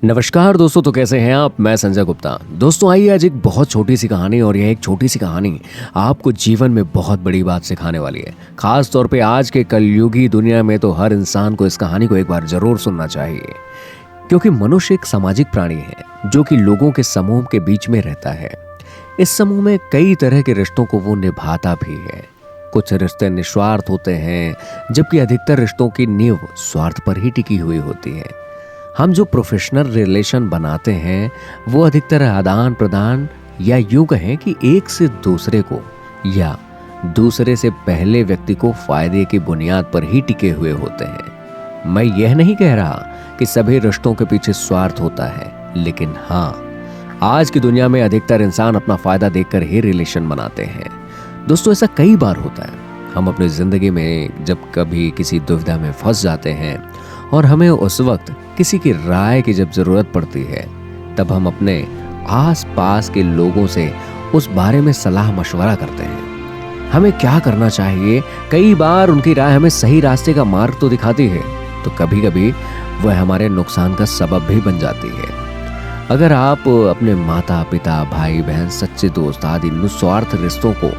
नमस्कार दोस्तों, तो कैसे हैं आप। मैं संजय गुप्ता। दोस्तों आइए आज एक बहुत छोटी सी कहानी, और यह एक छोटी सी कहानी आपको जीवन में बहुत बड़ी बात सिखाने वाली है। खास तौर पे आज के कलयुगी दुनिया में तो हर इंसान को इस कहानी को एक बार जरूर सुनना चाहिए, क्योंकि मनुष्य एक सामाजिक प्राणी है जो कि लोगों के समूह के बीच में रहता है। इस समूह में कई तरह के रिश्तों को वो निभाता भी है। कुछ रिश्ते निस्वार्थ होते हैं, जबकि अधिकतर रिश्तों की नींव स्वार्थ पर ही टिकी हुई होती है। हम जो प्रोफेशनल रिलेशन बनाते हैं वो अधिकतर आदान प्रदान, या यूं कहें कि एक से दूसरे को या दूसरे से पहले व्यक्ति को फायदे की बुनियाद पर ही टिके हुए होते हैं। मैं यह नहीं कह रहा कि सभी रिश्तों के पीछे स्वार्थ होता है, लेकिन हाँ, आज की दुनिया में अधिकतर इंसान अपना फायदा देखकर ही रिलेशन बनाते हैं। दोस्तों ऐसा कई बार होता है। हम अपनी जिंदगी में जब कभी किसी दुविधा में फंस जाते हैं और हमें उस वक्त किसी की राय की जब जरूरत पड़ती है, तब हम अपने आस पास के लोगों से उस बारे में सलाह मशवरा करते हैं। हमें क्या करना चाहिए। कई बार उनकी राय हमें सही रास्ते का मार्ग तो दिखाती है, तो कभी कभी वह हमारे नुकसान का सबब भी बन जाती है। अगर आप अपने माता पिता, भाई बहन, सच्चे दोस्त आदि निस्वार्थ रिश्तों को,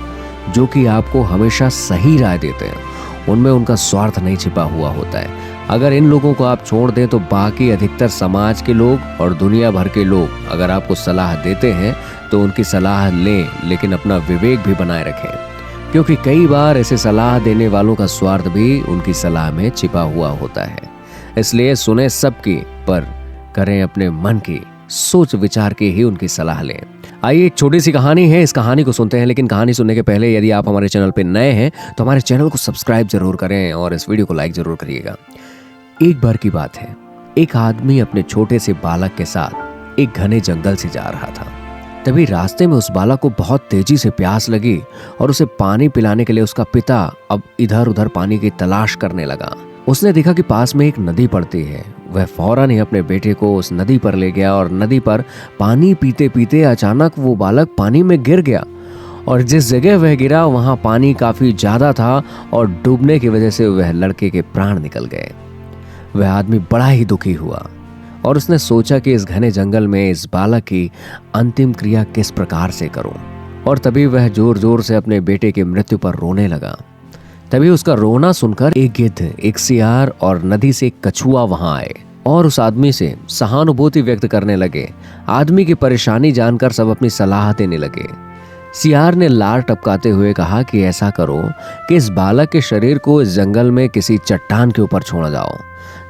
जो कि आपको हमेशा सही राय देते हैं, उनमें उनका स्वार्थ नहीं छिपा हुआ होता है, अगर इन लोगों को आप छोड़ दें तो बाकी अधिकतर समाज के लोग और दुनिया भर के लोग अगर आपको सलाह देते हैं तो उनकी सलाह लें, लेकिन अपना विवेक भी बनाए रखें, क्योंकि कई बार ऐसे सलाह देने वालों का स्वार्थ भी उनकी सलाह में छिपा हुआ होता है। इसलिए सुने सबकी, पर करें अपने मन की, सोच विचार के ही उनकी सलाह लें। आइए एक छोटी सी कहानी है, इस कहानी को सुनते हैं। लेकिन कहानी सुनने के पहले यदि आप हमारे चैनल पे नए हैं तो हमारे चैनल को सब्सक्राइब जरूर करें और इस वीडियो को लाइक जरूर करिएगा। एक बार की बात है, एक आदमी अपने छोटे से बालक के साथ एक घने जंगल से जा रहा था। तभी रास्ते में उस बालक को बहुत तेजी से प्यास लगी और उसे पानी पिलाने के लिए उसका पिता अब इधर उधर पानी की तलाश करने लगा। उसने देखा कि पास में एक नदी पड़ती है। वह फौरन ही अपने बेटे को उस नदी पर ले गया और नदी पर पानी पीते पीते अचानक वो बालक पानी में गिर गया, और जिस जगह वह गिरा वहां पानी काफी ज्यादा था और डूबने की वजह से वह लड़के के प्राण निकल गए। वह आदमी बड़ा ही दुखी हुआ और उसने सोचा कि इस घने जंगल में इस बालक की अंतिम क्रिया किस प्रकार से करूं, और तभी वह जोर जोर से अपने बेटे की मृत्यु पर रोने लगा। तभी उसका रोना सुनकर एक गिद्ध, एक सियार और नदी से एक कछुआ वहां आए और उस आदमी से सहानुभूति व्यक्त करने लगे। आदमी की परेशानी जानकर सब अपनी सलाह देने लगे। सियार ने लार टपकाते हुए कहा कि ऐसा करो कि इस बालक के शरीर को इस जंगल में किसी चट्टान के ऊपर छोड़ जाओ,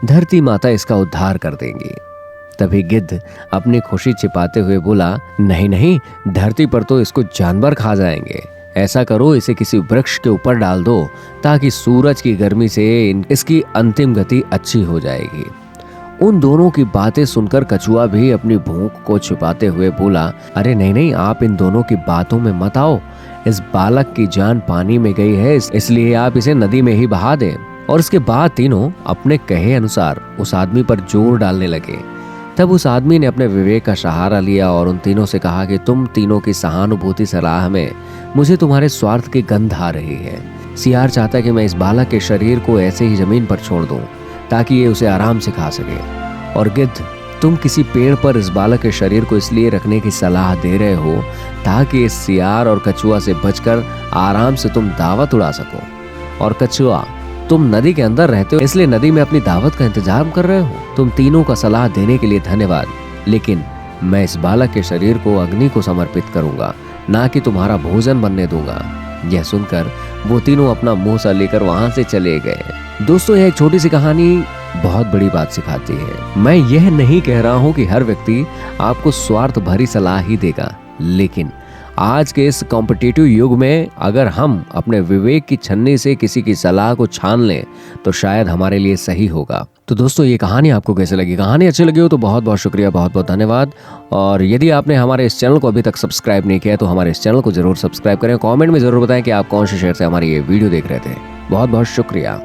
धरती माता इसका उद्धार कर देंगी। तभी गिद्ध अपनी खुशी छिपाते हुए बोला, नहीं नहीं, धरती पर तो इसको जानवर खा जाएंगे। ऐसा करो, इसे किसी वृक्ष के ऊपर डाल दो ताकि सूरज की गर्मी से इसकी अंतिम गति अच्छी हो जाएगी। उन दोनों की बातें सुनकर कछुआ भी अपनी भूख को छिपाते हुए बोला, अरे नहीं नहीं, आप इन दोनों की बातों में मत आओ। इस बालक की जान पानी में गई है, इसलिए आप इसे नदी में ही बहा दें। और इसके बाद तीनों अपने कहे अनुसार उस आदमी पर जोर डालने लगे। तब उस आदमी ने अपने विवेक का सहारा लिया और उन तीनों से कहा कि तुम तीनों की सहानुभूति सलाह में मुझे तुम्हारे स्वार्थ की गंध आ रही है। सियार चाहता कि मैं इस बालक के शरीर को ऐसे ही जमीन पर छोड़ दूं ताकि ये उसे आराम से खा सके, और गिद्ध, तुम किसी पेड़ पर इस बालक के शरीर को इसलिए रखने की सलाह दे रहे हो ताकि इस सियार और कछुआ से बचकर आराम से तुम दावत उड़ा सको। और कछुआ, तुम नदी के अंदर रहते हो इसलिए नदी में अपनी दावत का इंतजाम कर रहे हो। तुम तीनों का सलाह देने के लिए धन्यवाद, लेकिन मैं इस बालक के शरीर को अग्नि को समर्पित करूंगा, ना कि तुम्हारा भोजन बनने दूंगा। यह सुनकर वो तीनों अपना मुंह सा लेकर वहां से चले गए। दोस्तों यह एक छोटी सी कहानी बहुत बड़ी बात सिखाती है। मैं यह नहीं कह रहा हूं कि हर व्यक्ति आपको स्वार्थ भरी सलाह ही देगा, लेकिन आज के इस कॉम्पिटिटिव युग में अगर हम अपने विवेक की छन्नी से किसी की सलाह को छान लें तो शायद हमारे लिए सही होगा। तो दोस्तों ये कहानी आपको कैसे लगी? कहानी अच्छी लगी हो तो बहुत बहुत शुक्रिया, बहुत बहुत धन्यवाद। और यदि आपने हमारे इस चैनल को अभी तक सब्सक्राइब नहीं किया है तो हमारे इस चैनल को जरूर सब्सक्राइब करें। कमेंट में जरूर बताएं कि आप कौन से शहर से हमारी ये वीडियो देख रहे थे। बहुत बहुत शुक्रिया।